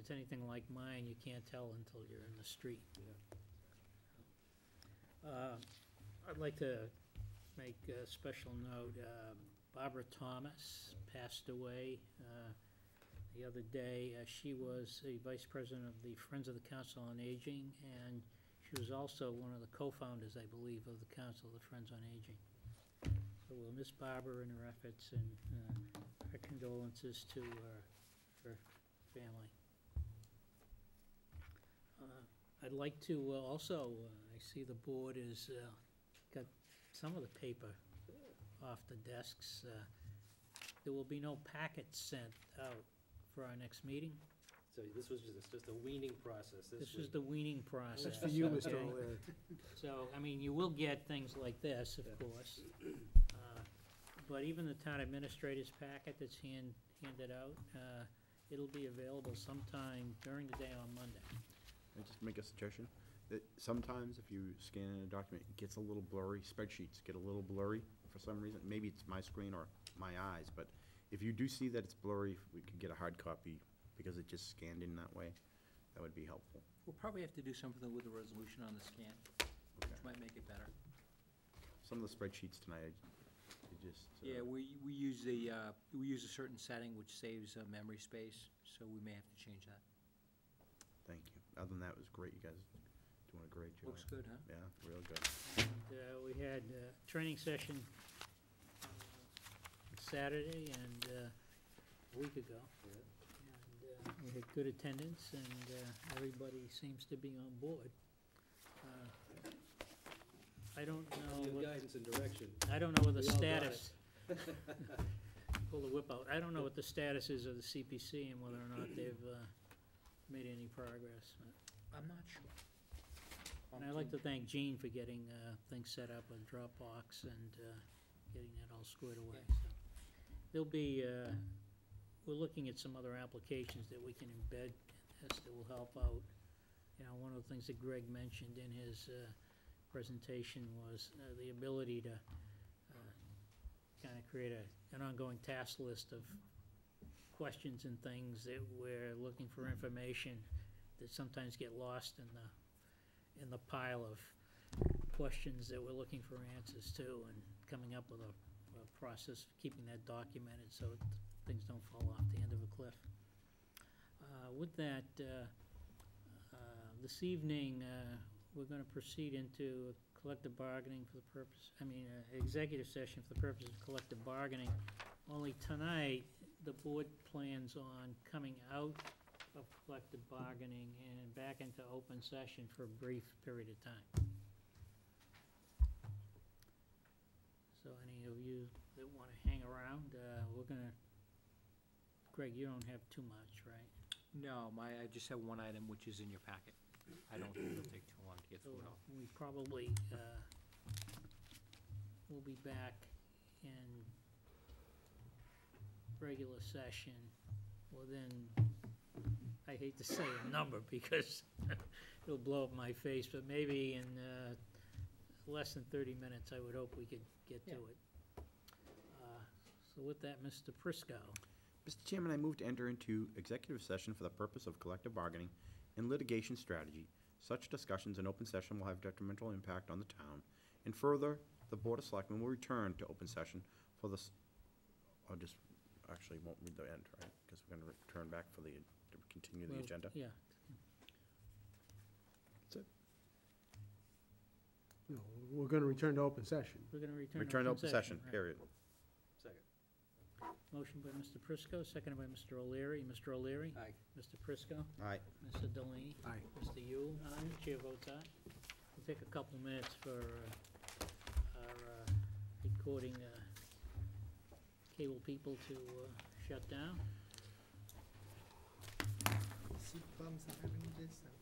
it's anything like mine, you can't tell until you're in the street. I'd like to make a special note, Barbara Thomas passed away the other day. She was the vice president of the Friends of the Council on Aging, and she was also one of the co-founders, I believe, of the Council of the Friends on Aging. So we'll miss Barbara and her efforts, and our condolences to her family. I'd like to also, I see the board has got some of the paper off the desks. There will be no packets sent out for our next meeting. So this was just a weaning process This is the weaning process. That's for you, Mr. okay? O'Leary. So, I mean, you will get things like this, of course. But even the town administrator's packet that's handed out, it'll be available sometime during the day on Monday. Can I just make a suggestion? That sometimes if you scan in a document, it gets a little blurry. Spreadsheets get a little blurry for some reason. Maybe it's my screen or my eyes, but if you do see that it's blurry, we could get a hard copy because it just scanned in that way. That would be helpful. We'll probably have to do something with the resolution on the scan, Okay. which might make it better. Some of the spreadsheets tonight, it just. Yeah, we use a certain setting which saves memory space, so we may have to change that. Thank you. Other than that, it was great. You guys doing a great job. Looks good, huh? Yeah, real good. And, we had a training session Saturday and a week ago. And we had good attendance, and everybody seems to be on board. I don't know. Your guidance and direction. I don't know what the We all got status. Pull the whip out. I don't know what the status is of the CPC and whether or not they've made any progress. I'm not sure. And I'd like to thank Gene for getting things set up with Dropbox and getting that all squared away. So there'll be, we're looking at some other applications that we can embed in this that will help out. You know, one of the things that Greg mentioned in his presentation was the ability to kind of create an ongoing task list of questions and things that we're looking for information that sometimes get lost in the pile of questions that we're looking for answers to, and coming up with a process, keeping that documented so things don't fall off the end of a cliff. With that, this evening, we're going to proceed into collective bargaining for the purpose, executive session for the purpose of collective bargaining. Only tonight, the board plans on coming out of collective bargaining and back into open session for a brief period of time. So any of you that want to hang around, we're going to, Greg, you don't have too much, right? No, I just have one item which is in your packet. I don't think it'll take too long to get So through it all. we probably will be back in regular session within, I hate to say a number because it'll blow up my face, but maybe in less than 30 minutes, I would hope we could get to it. So with that, Mr. Prisco. Mr. Chairman, I move to enter into executive session for the purpose of collective bargaining and litigation strategy. Such discussions in open session will have detrimental impact on the town. And further, the Board of Selectmen will return to open session for the, actually won't read the end, right? Because we're going to return back for to continue the agenda. Yeah. That's it. No, we're going to return to open session. We're going to Return to open session, right. period. Second. Motion by Mr. Prisco, seconded by Mr. O'Leary. Mr. O'Leary? Aye. Mr. Prisco? Aye. Mr. Delaney? Aye. Mr. Yule? Aye. Chair votes aye. We'll take a couple minutes for our recording cable people to shut down. See bums and oranges and